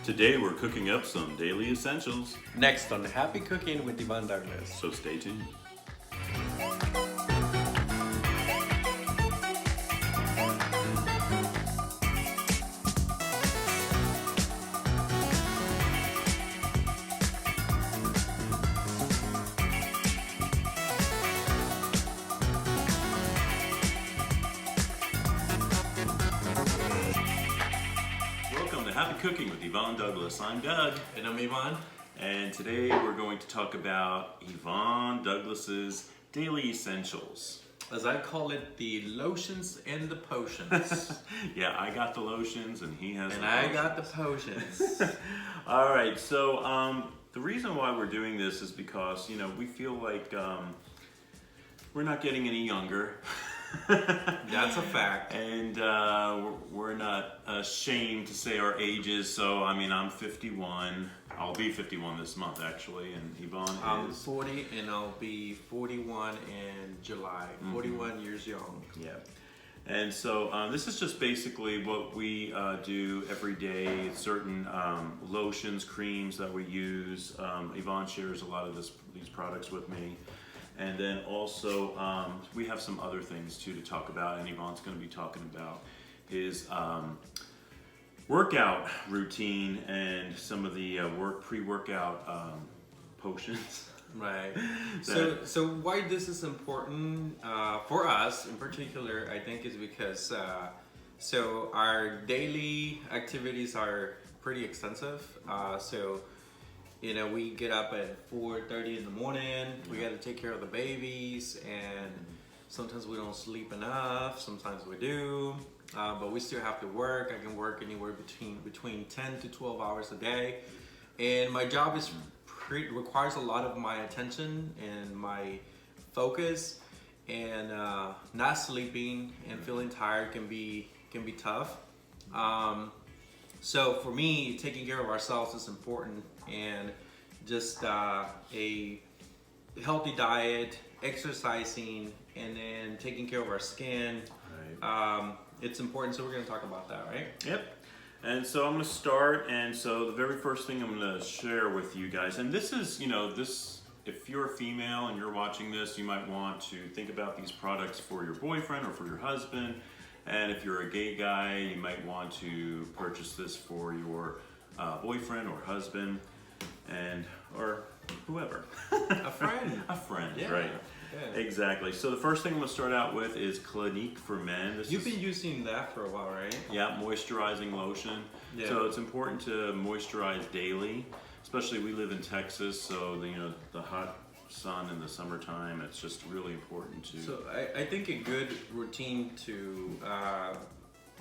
Today we're cooking up some daily essentials, Next on Happy Cooking with Yvonne Douglas. so stay tuned. Welcome to Happy Cooking with Yvonne Douglas. I'm Doug, And I'm Yvonne. and today we're going to talk about Yvonne Douglas's daily essentials. As I call it, the lotions and the potions. Yeah, I got the lotions and he has And the I potions. got the potions. All right, so the reason why we're doing this is because, we feel like we're not getting any younger. That's a fact. And we're not ashamed to say our ages. So, I'm 51. I'll be 51 this month, actually. And Yvonne I'm is... 40 and I'll be 41 in July. 41 years young. Yeah. And so this is just basically what we do every day. Certain lotions, creams that we use. Yvonne shares a lot of these products with me. And then also we have some other things too to talk about, and Yvonne's going to be talking about his workout routine and some of the pre-workout potions. Right. So why this is important for us in particular, I think, is because so our daily activities are pretty extensive. We get up at 4:30 in the morning. We got to take care of the babies, and sometimes we don't sleep enough. Sometimes we do, but we still have to work. I can work anywhere between 10 to 12 hours a day, and my job requires a lot of my attention and my focus. And not sleeping and feeling tired can be tough. So for me, taking care of ourselves is important, and just a healthy diet, exercising, and then taking care of our skin. Right. It's important, so we're going to talk about that, right? Yep. And so I'm going to start, and so the very first thing I'm going to share with you guys, and this is, if you're a female and you're watching this, you might want to think about these products for your boyfriend or for your husband. And if you're a gay guy, you might want to purchase this for your boyfriend or husband, or whoever. A friend. A friend, Yeah. right? Yeah. Exactly. So the first thing I'm going to start out with is Clinique for men. You've been using that for a while, right? Yeah, moisturizing lotion. Yeah. So it's important to moisturize daily, especially we live in Texas, so the hot sun in the summertime, it's just really important to... So I think a good routine to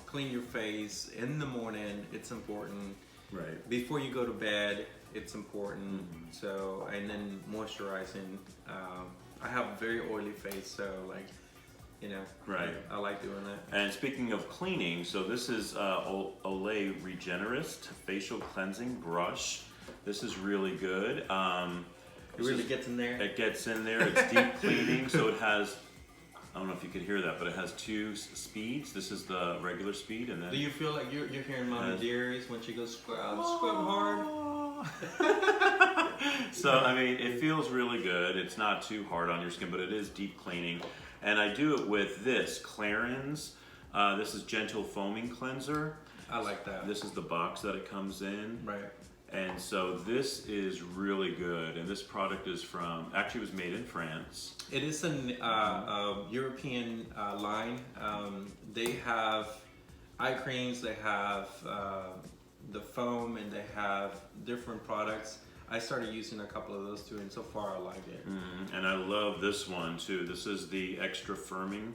clean your face in the morning, it's important. Right. Before you go to bed, it's important. So, and then moisturizing. I have a very oily face, so Right. I like doing that. And speaking of cleaning, so this is Olay Regenerist Facial Cleansing Brush. This is really good. It really gets in there. It gets in there. It's deep cleaning, so it has, I don't know if you could hear that, but it has two speeds. This is the regular speed, and then... Do you feel like you're hearing Mommy Dearest when she goes scrub hard? So, it feels really good. It's not too hard on your skin, but it is deep cleaning. And I do it with this, Clarins. This is Gentle Foaming Cleanser. I like that. This is the box that it comes in. Right. And so this is really good. And this product is actually it was made in France. It is a European line. They have eye creams, they have the foam, and they have different products. I started using a couple of those too, and so far I like it. And I love this one too. This is the extra firming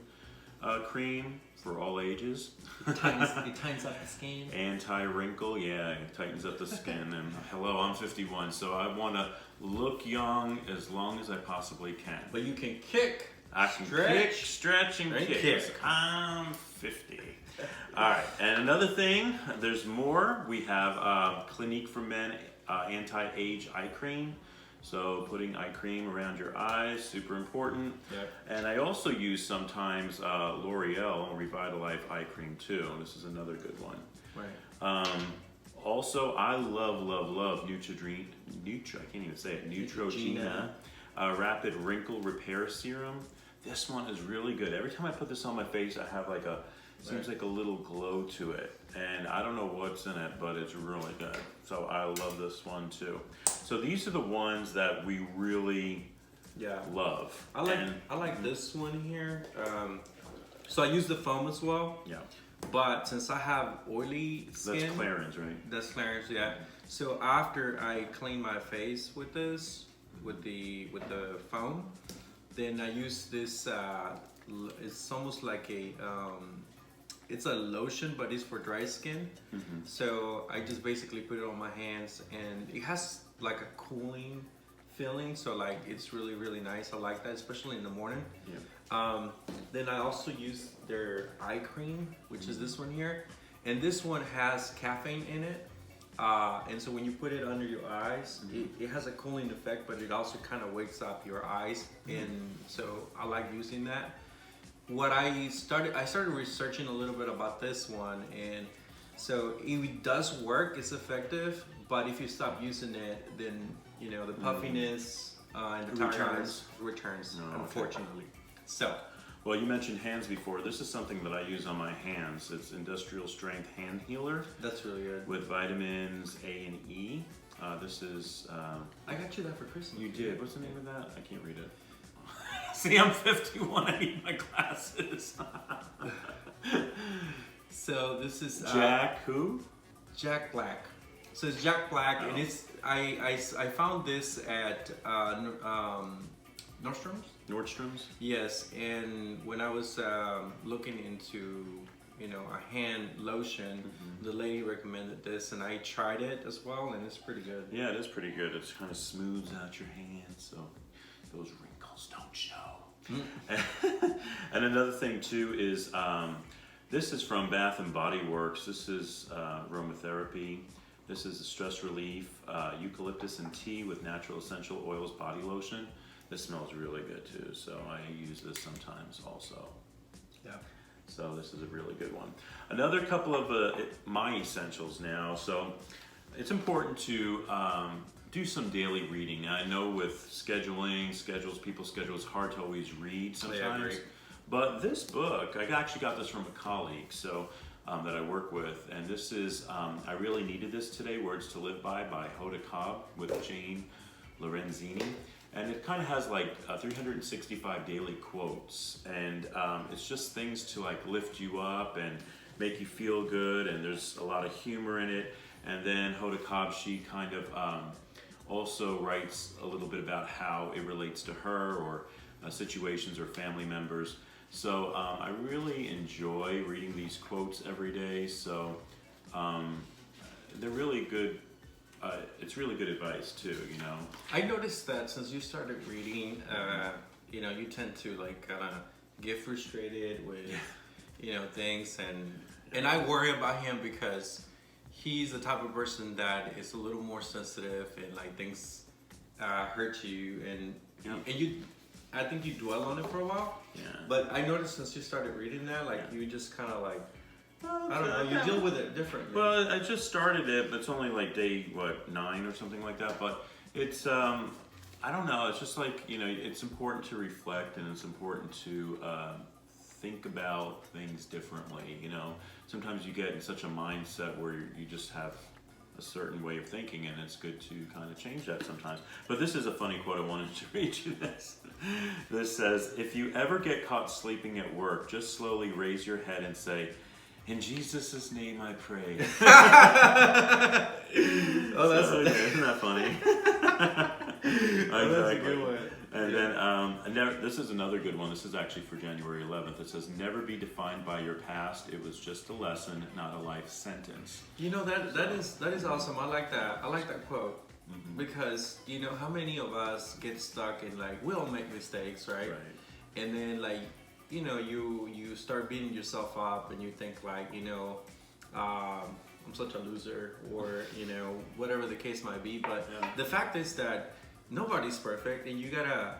cream for all ages. It tightens up the skin. Anti-wrinkle, yeah, it tightens up the skin. And hello, I'm 51, so I want to look young as long as I possibly can. But you can kick, I can stretch, kick, stretch, and kick. kick. I'm 50. All right, and another thing, there's more. We have Clinique for Men Anti-Age Eye Cream. So putting eye cream around your eyes, super important. Yep. And I also use sometimes L'Oreal Revitalife Eye Cream too. This is another good one. Right. Also, I love Neutrogena. I can't even say it. Neutrogena Rapid Wrinkle Repair Serum. This one is really good. Every time I put this on my face, I have like seems like a little glow to it. And I don't know what's in it, but it's really good. So I love this one too. So these are the ones that we really love. I like this one here. So I use the foam as well. Yeah. But since I have oily skin, that's Clarins, right? That's Clarins, yeah. So after I clean my face with this, with the foam, then I use this. It's almost like it's a lotion, but it's for dry skin. Mm-hmm. So I just basically put it on my hands, and it has like a cooling feeling. So like it's really nice. I like that, especially in the morning. Yeah. Then I also use their eye cream, which is this one here, and this one has caffeine in it. And so when you put it under your eyes, it has a cooling effect, but it also kind of wakes up your eyes. And so I like using that. I started researching a little bit about this one, and so it does work, it's effective, but if you stop using it, then the puffiness and the tiredness returns, unfortunately. So. Well, you mentioned hands before. This is something that I use on my hands. It's industrial strength hand healer. That's really good. With vitamins A and E. This is... I got you that for Christmas. You did. What's the name of that? I can't read it. See, I'm 51. I need my glasses. So this is... Jack who? Jack Black. So it's Jack Black, and it's... I found this at Nordstrom's? Yes, and when I was looking into, a hand lotion, the lady recommended this, and I tried it as well, and it's pretty good. Yeah, it is pretty good. It kind of smooths out your hands, so those wrinkles don't show. And another thing too is, this is from Bath and Body Works. This is aromatherapy. This is a stress relief, eucalyptus and tea with natural essential oils body lotion. This smells really good too, so I use this sometimes also. Yeah. So this is a really good one. Another couple of my essentials now. So it's important to do some daily reading. Now, I know with people's schedules, it's hard to always read sometimes. Yeah, I agree. But this book, I actually got this from a colleague that I work with, and this is, I really needed this today, Words to Live by Hoda Cobb with Jane Lorenzini. And it kind of has like 365 daily quotes, and it's just things to like lift you up and make you feel good, and there's a lot of humor in it. And then Hoda Cobb, she kind of also writes a little bit about how it relates to her or situations or family members. So I really enjoy reading these quotes every day, so they're really good. It's really good advice too, I noticed that since you started reading, you tend to like kind of get frustrated with, things, and I worry about him because he's the type of person that is a little more sensitive, and like things hurt you, and I think you dwell on it for a while. Yeah. But I noticed since you started reading that, like you just kind of like. I don't know, you deal with it differently. Well, I just started it, but it's only like day, 9 or something like that. But it's, I don't know, it's just like, it's important to reflect, and it's important to think about things differently, Sometimes you get in such a mindset where you just have a certain way of thinking, and it's good to kind of change that sometimes. But this is a funny quote. I wanted to read you this. This says, "If you ever get caught sleeping at work, just slowly raise your head and say, 'In Jesus' name I pray.'" Oh, that's isn't that funny? Oh, that's a good one. And then this is another good one. This is actually for January 11th. It says, "Never be defined by your past. It was just a lesson, not a life sentence." That is awesome. I like that. I like that quote. Because how many of us get stuck in like, we all make mistakes, right? And then like you start beating yourself up, and you think like, I'm such a loser, or whatever the case might be. But the fact is that nobody's perfect, and you gotta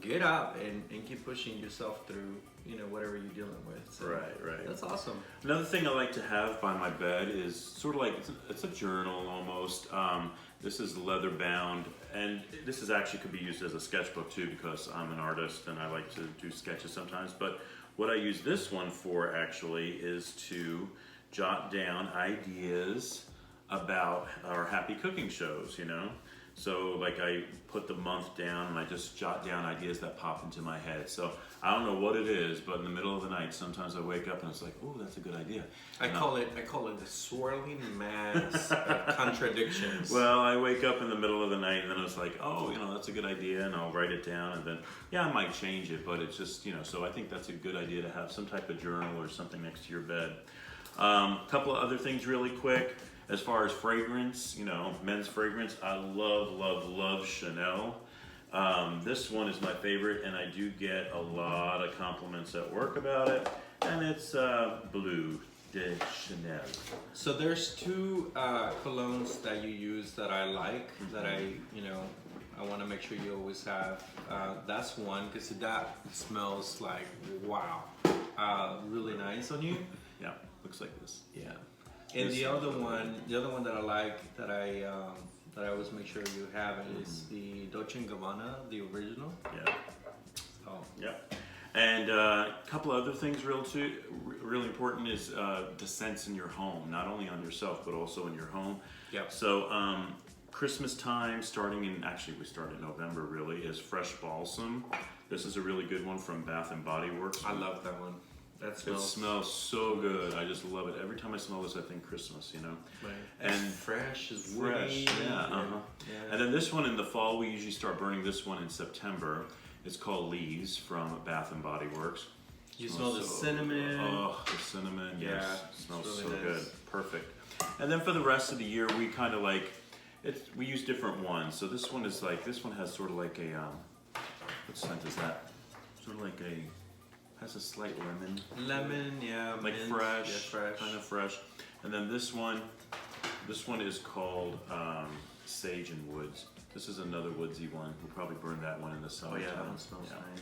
get up and keep pushing yourself through whatever you're dealing with. So Right. that's awesome. Another thing I like to have by my bed is sort of like, it's a journal almost. This is leather bound, and this is actually could be used as a sketchbook too, because I'm an artist and I like to do sketches sometimes. But what I use this one for actually is to jot down ideas about our happy cooking shows, So like I put the month down and I just jot down ideas that pop into my head. So I don't know what it is, but in the middle of the night, sometimes I wake up and it's like, oh, that's a good idea. I call it the swirling mass of contradictions. Well, I wake up in the middle of the night and then it's like, oh, that's a good idea, and I'll write it down, and then, I might change it, but it's just, so I think that's a good idea to have some type of journal or something next to your bed. A couple of other things really quick. As far as fragrance, men's fragrance, I love Chanel. This one is my favorite, and I do get a lot of compliments at work about it, and it's Bleu de Chanel. So there's two colognes that you use that I like, that I want to make sure you always have. That's one, because that smells like, wow, really nice on you. Yeah, looks like this. Yeah. And the other one that I like, that I always make sure you have, is the Dolce & Gabbana, the original. Yeah. So. Yeah. And a couple other things really important is the scents in your home, not only on yourself, but also in your home. Yep. So Christmas time, we start in November really, is Fresh Balsam. This is a really good one from Bath & Body Works. I love that one. It smells so good. I just love it. Every time I smell this, I think Christmas, Right. And fresh is fresh, yeah. And then this one in the fall, we usually start burning this one in September. It's called Leaves from Bath & Body Works. You smell the cinnamon. Oh, the cinnamon, yes. It smells really so nice. good. Perfect. And then for the rest of the year, we kind of we use different ones. So this one has sort of like a, what scent is that? Sort of like has a slight lemon. Lemon, yeah. Like mint. fresh, Yeah, fresh. kind of fresh. And then this one is called Sage and Woods. This is another woodsy one. We'll probably burn that one in the summer. Oh yeah, that one smells nice.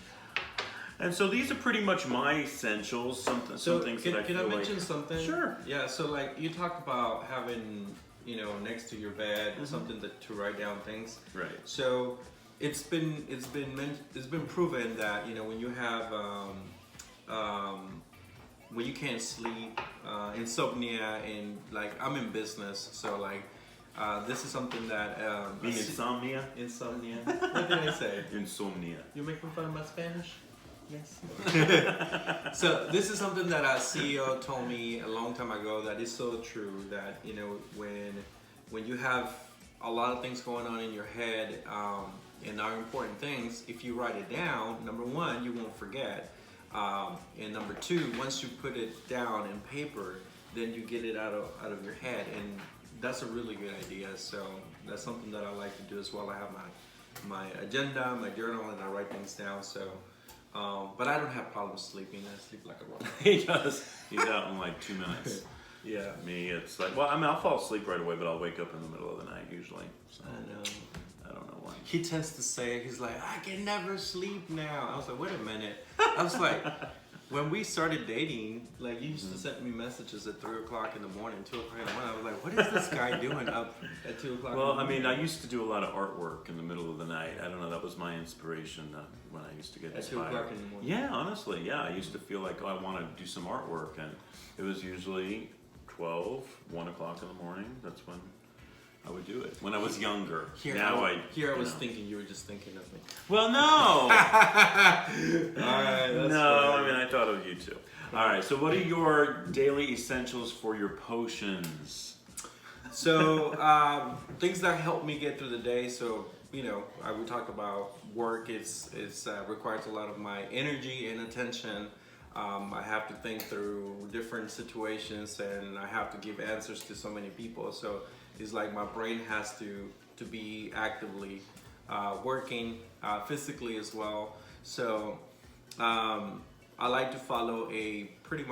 And so these are pretty much my essentials. Some things that I feel Can I mention something? Sure. Yeah. So like you talked about having next to your bed something to write down things. Right. So it's been proven that when you have when you can't sleep, insomnia, and like I'm in business, so like this is something that Insomnia? Insomnia. What did I say? Insomnia. You making fun of my Spanish? Yes. So this is something that our CEO told me a long time ago that is so true, that when you have a lot of things going on in your head and are important things, if you write it down, number one, you won't forget. And number two, once you put it down in paper, then you get it out of your head, and that's a really good idea. So that's something that I like to do as well. I have my agenda, my journal, and I write things down. So, but I don't have problems sleeping. I sleep like a rock. He does. He's out in like 2 minutes. Yeah. Me, it's like, well, I'll fall asleep right away, but I'll wake up in the middle of the night usually. So I know. I don't know why. He tends to say, he's like, I can never sleep now. I was like, wait a minute. I was like, when we started dating, like you used to send me messages at 3 o'clock in the morning, 2 o'clock in the morning. I was like, what is this guy doing up at 2 o'clock? Well, I mean, I used to do a lot of artwork in the middle of the night. I don't know, that was my inspiration when I used to get inspired. At 2 o'clock in the morning? Yeah, honestly, yeah. I used to feel like, I want to do some artwork, and it was usually 12, 1 o'clock in the morning. That's when I would do it. When I was younger. I was thinking you were just thinking of me. Well, no! All right, that's no, funny. I mean, I thought of you too. All right, so what are your daily essentials for your potions? So things that help me get through the day. So I would talk about work. It's requires a lot of my energy and attention. I have to think through different situations, and I have to give answers to so many people. So it's like my brain has to be actively working physically as well. So I like to follow a pretty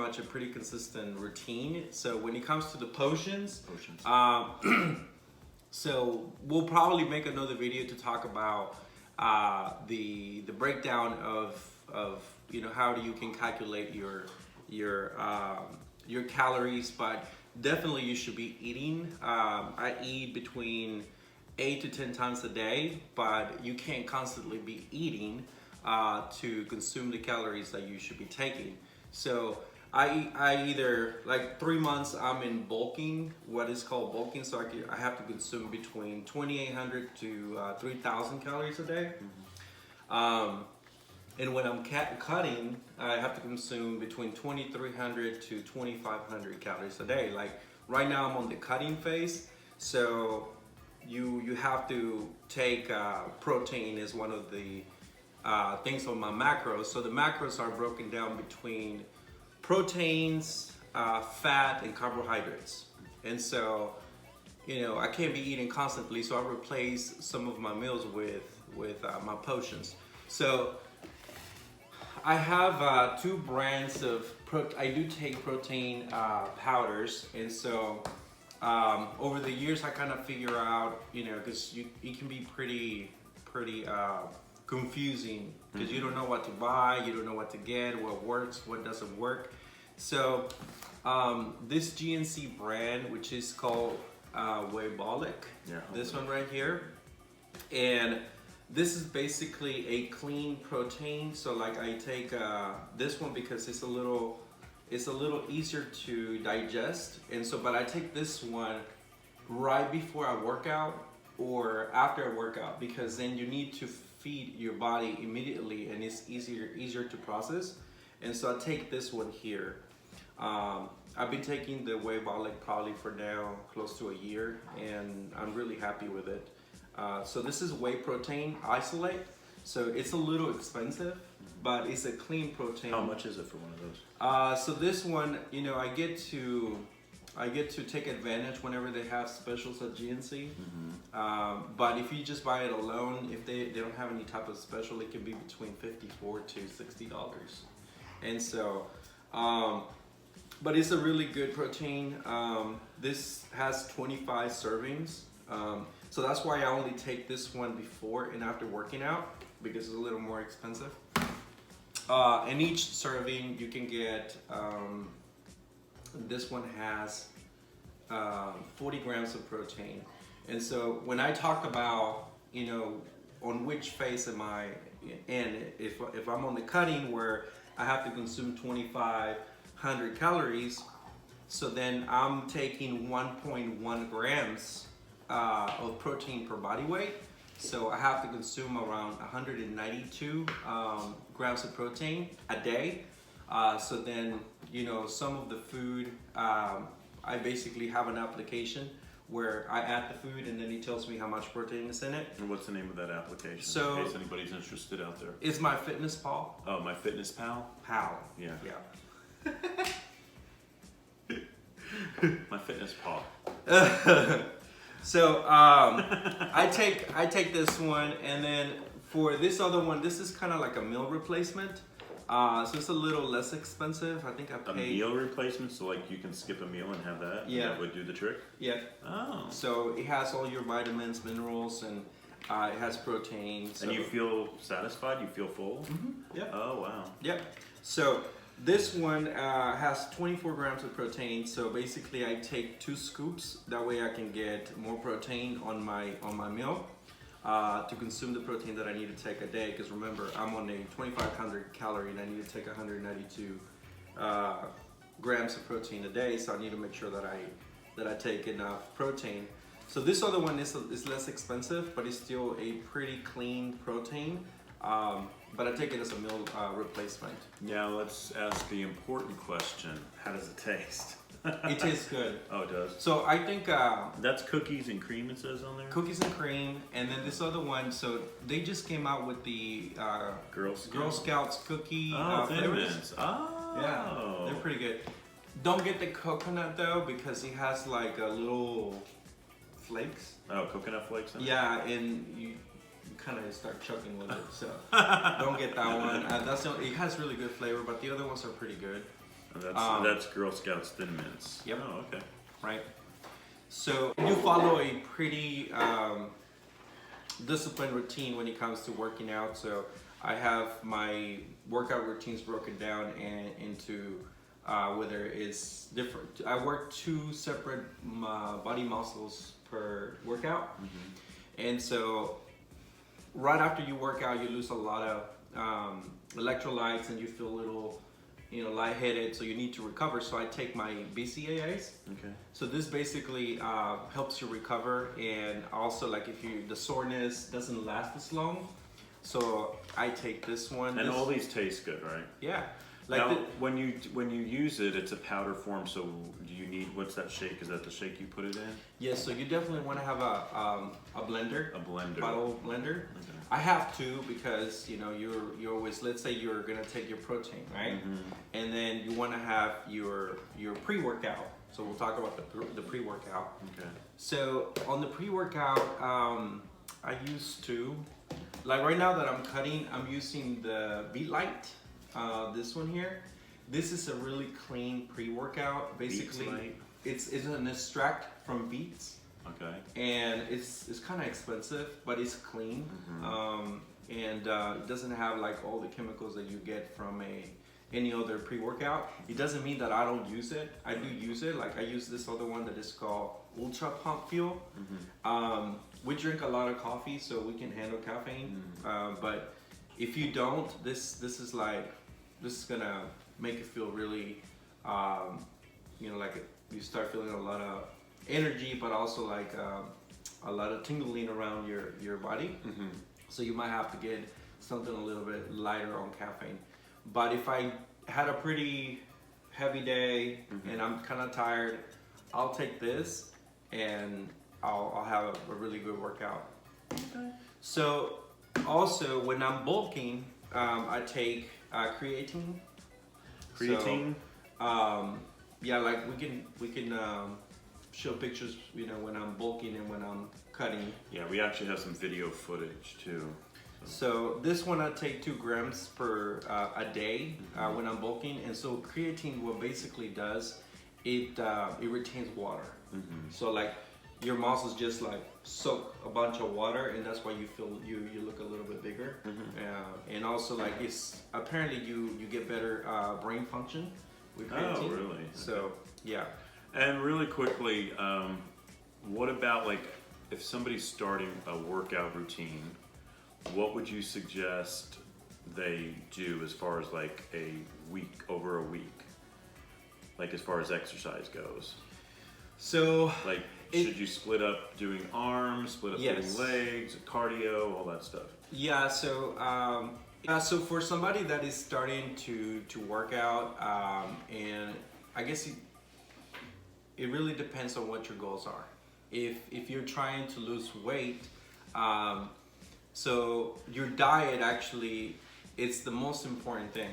consistent routine. So when it comes to the potions. So we'll probably make another video to talk about the breakdown of you know how you can calculate your calories, but definitely you should be eating. I eat between 8 to 10 times a day, but you can't constantly be eating to consume the calories that you should be taking. So I either, like 3 months I'm in bulking, what is called bulking, so I have to consume between 2,800 to 3,000 calories a day. And when I'm cutting, I have to consume between 2,300 to 2,500 calories a day. Like right now I'm on the cutting phase, so you have to take protein as one of the things on my macros. So the macros are broken down between proteins, fat, and carbohydrates. And so, you know, I can't be eating constantly, so I replace some of my meals with my potions. So I have 2 brands of I do take protein powders, and so over the years I kind of figure out, you know, because it can be pretty confusing because you don't know what to buy, you don't know what to get, what works, what doesn't work. So this GNC brand, which is called Waybolic, this one right here, and this is basically a clean protein. So like I take this one because it's a little easier to digest, and so but I take this one right before I work out or after I work out, because then you need to feed your body immediately and it's easier to process. And so I take this one here. I've been taking the Waybolic probably for now close to a year, and I'm really happy with it. So this is whey protein isolate. So it's a little expensive, but it's a clean protein. How much is it for one of those? So this one, you know, I get to take advantage whenever they have specials at GNC. But if you just buy it alone, if they don't have any type of special, it can be between $54 to $60. And so, but it's a really good protein. This has 25 servings. So that's why I only take this one before and after working out, because it's a little more expensive. And each serving you can get, this one has 40 grams of protein. And so when I talk about, you know, on which phase am I in, if I'm on the cutting where I have to consume 2,500 calories, so then I'm taking 1.1 grams of protein per body weight. So I have to consume around 192 grams of protein a day. So then, you know, some of the food, I basically have an application where I add the food and then it tells me how much protein is in it. And what's the name of that application? So, in case anybody's interested out there. It's My Fitness Pal. Oh, My Fitness Pal? Pal. Yeah. Yeah. My Fitness Pal. So I take this one, and then for this other one, this is kind of like a meal replacement. So it's a little less expensive. I think I paid... A meal replacement, so like you can skip a meal and have that? Yeah. And that would do the trick? Yeah. Oh. So it has all your vitamins, minerals, and it has protein. So. And you feel satisfied? You feel full? Mm-hmm. Yeah. Oh, wow. Yep. So this one has 24 grams of protein. So basically I take 2 scoops. That way I can get more protein on my meal. To consume the protein that I need to take a day, because remember I'm on a 2,500 calorie and I need to take 192 grams of protein a day, so I need to make sure that I take enough protein. So this other one is less expensive, but it's still a pretty clean protein, but I take it as a meal replacement. Yeah, let's ask the important question. How does it taste? It tastes good. Oh, it does? So I think... that's cookies and cream, it says on there? Cookies and cream, and then this other one, so they just came out with the Girl Scouts cookie flavors. Oh. Yeah, they're pretty good. Don't get the coconut though, because it has like a little flakes. Oh, coconut flakes? Yeah, and you kind of start choking with it, so don't get that one. It has really good flavor, but the other ones are pretty good. That's Girl Scouts Thin Mints. Yep. Oh, okay. Right. So you follow a pretty disciplined routine when it comes to working out. So I have my workout routines broken down and into whether it's different. I work 2 separate body muscles per workout, and so right after you work out, you lose a lot of electrolytes and you feel a little, lightheaded. So you need to recover. So I take my BCAAs. Okay. So this basically helps you recover, and also like if the soreness doesn't last as long. So I take this one. And all these taste good, right? Yeah. Now, when you use it, it's a powder form. So do you need, what's that shake? Is that the shake you put it in? Yes. So you definitely want to have a blender. A blender. Bottle blender. Okay. I have to because you're always, let's say you're gonna take your protein, right? And then you want to have your pre-workout. So we'll talk about the pre-workout. Okay. So on the pre-workout, I used to, like right now that I'm cutting, I'm using the Beat Light. This one here. This is a really clean pre-workout. Basically, it's an extract from beets. Okay. And it's kind of expensive, but it's clean. And it doesn't have like all the chemicals that you get from any other pre-workout. It doesn't mean that I don't use it. I do use it. Like I use this other one that is called Ultra Pump Fuel. We drink a lot of coffee, so we can handle caffeine. But if you don't, this is gonna make you feel really, like you start feeling a lot of energy, but also like a lot of tingling around your body. So you might have to get something a little bit lighter on caffeine. But if I had a pretty heavy day and I'm kind of tired, I'll take this and I'll have a really good workout. Okay. So also when I'm bulking, I take creatine. Creatine? So, yeah, like we can show pictures, when I'm bulking and when I'm cutting. Yeah, we actually have some video footage too. So this one I take 2 grams per a day when I'm bulking, and so creatine, what basically does, it retains water. So like your muscles just like soak a bunch of water, and that's why you feel you look a little bit bigger. And also like it's apparently you get better brain function with creatine. Oh, really? So yeah. And really quickly, what about like if somebody's starting a workout routine, what would you suggest they do as far as like over a week? Like as far as exercise goes? So like should you split up doing arms, split up doing legs, cardio, all that stuff? Yeah, so so for somebody that is starting to work out, and I guess it really depends on what your goals are. If you're trying to lose weight, so your diet actually, it's the most important thing.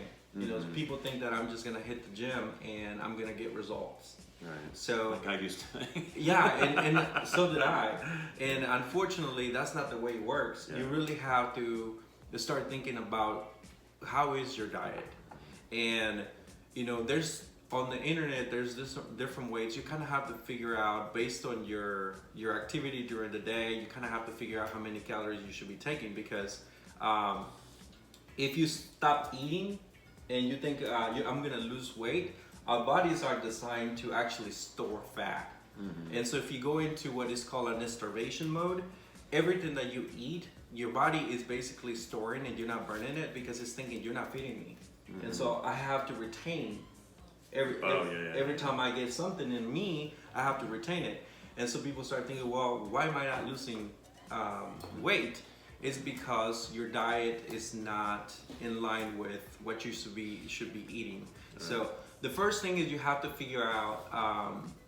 People think that I'm just gonna hit the gym and I'm gonna get results. Right. So like I used to think. Yeah, and so did I. And unfortunately, that's not the way it works. Yeah. You really have to start thinking about how is your diet. And there's on the internet, there's different ways. You kind of have to figure out based on your activity during the day. You kind of have to figure out how many calories you should be taking, because if you stop eating and you think I'm gonna lose weight, our bodies are designed to actually store fat. And so if you go into what is called an starvation mode, everything that you eat, your body is basically storing and you're not burning it because it's thinking you're not feeding me. And so I have to retain every time I get something in me, I have to retain it. And so people start thinking, well, why am I not losing weight? It's because your diet is not in line with what you should be eating. Right. So the first thing is you have to figure out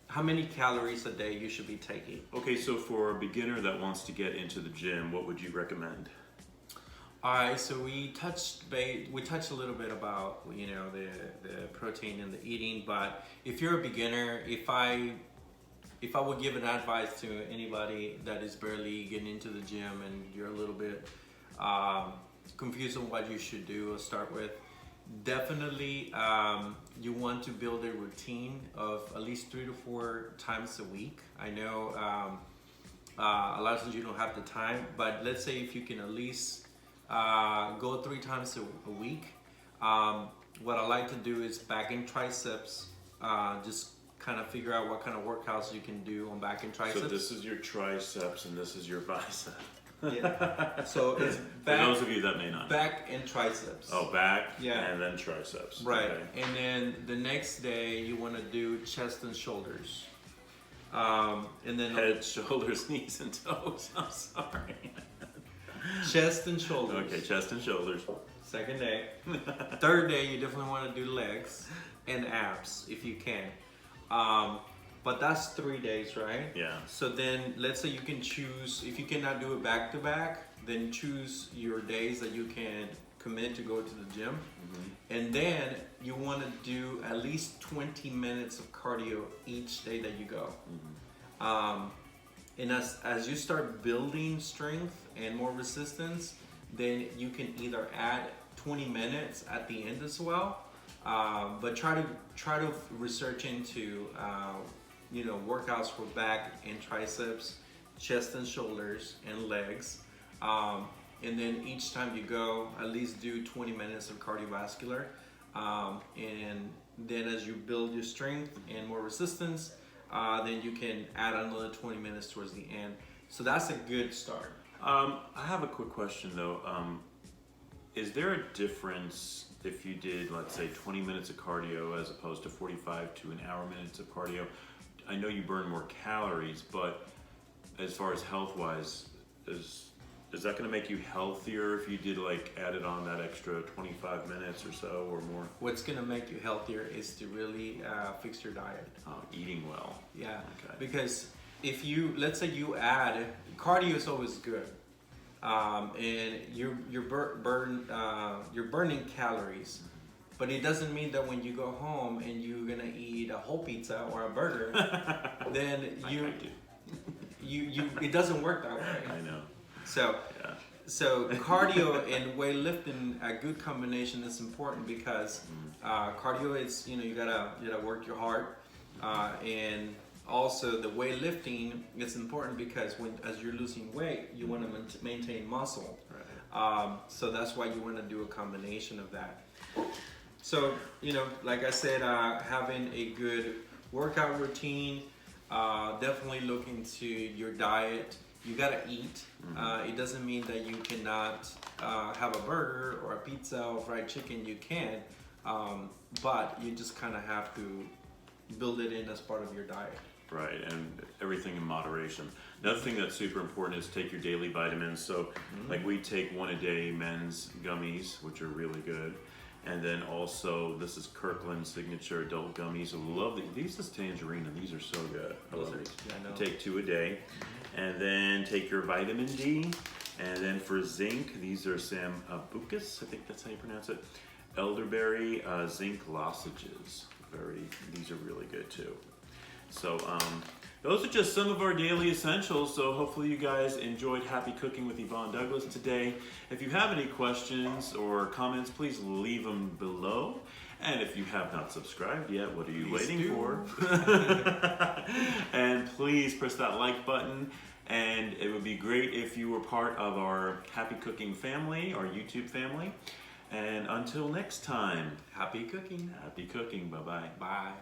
how many calories a day you should be taking. Okay, so for a beginner that wants to get into the gym, what would you recommend? All right, so we touched a little bit about the protein and the eating, but if you're a beginner, if I would give an advice to anybody that is barely getting into the gym and you're a little bit confused on what you should do or start with, definitely you want to build a routine of at least 3 to 4 times a week. I know a lot of times you don't have the time, but let's say if you can at least Go 3 times a week. What I like to do is back and triceps. Just kind of figure out what kind of workouts you can do on back and triceps. So this is your triceps and this is your bicep. Yeah. So it's For those of you that may not know. back and triceps. Oh, back Yeah. and then triceps. Right. Okay. And then the next day you want to do chest and shoulders. And then Head, shoulders, knees, and toes. I'm sorry. chest and shoulders. Okay, chest and shoulders. Second day. Third day, you definitely want to do legs and abs if you can. But that's 3 days, right? Yeah. So then, let's say you can choose, if you cannot do it back to back, then choose your days that you can commit to go to the gym. And then you want to do at least 20 minutes of cardio each day that you go. And as you start building strength and more resistance, then you can either add 20 minutes at the end as well, but try to research into workouts for back and triceps, chest and shoulders, and legs. And then each time you go, at least do 20 minutes of cardiovascular. And then as you build your strength and more resistance, then you can add another 20 minutes towards the end. So that's a good start. I have a quick question though. Is there a difference if you did, let's say, 20 minutes of cardio as opposed to 45 to an hour minutes of cardio? I know you burn more calories, but as far as health-wise, is that going to make you healthier if you did added on that extra 25 minutes or so or more? What's gonna make you healthier is to really fix your diet. Eating well. Yeah. Okay. Because if you, let's say you add, cardio is always good, and you're burning calories, but it doesn't mean that when you go home and you're gonna eat a whole pizza or a burger, then it doesn't work that way. I know. So cardio and weightlifting, a good combination is important because cardio is, you gotta work your heart, and also the weightlifting is important because as you're losing weight, you want to maintain muscle. Right. So that's why you want to do a combination of that. So like I said, having a good workout routine, definitely look into your diet. You gotta eat. It doesn't mean that you cannot have a burger or a pizza or fried chicken. You can, but you just kind of have to build it in as part of your diet. Right, and everything in moderation. Another thing that's super important is take your daily vitamins. So, we take 1 a day men's gummies, which are really good. And then also, this is Kirkland Signature Adult Gummies. I love these. This is tangerine, and these are so good. I love these. Yeah, I know. Take 2 a day. And then take your vitamin D. And then for zinc, these are Sambucus, I think that's how you pronounce it. Elderberry zinc lozenges. These are really good too. So those are just some of our daily essentials. So hopefully you guys enjoyed Happy Cooking with Yvonne Douglas today. If you have any questions or comments, please leave them below. And if you have not subscribed yet, what are you waiting for? And please press that like button. And it would be great if you were part of our Happy Cooking family, our YouTube family. And until next time, Happy cooking. happy cooking. Bye-bye. Bye.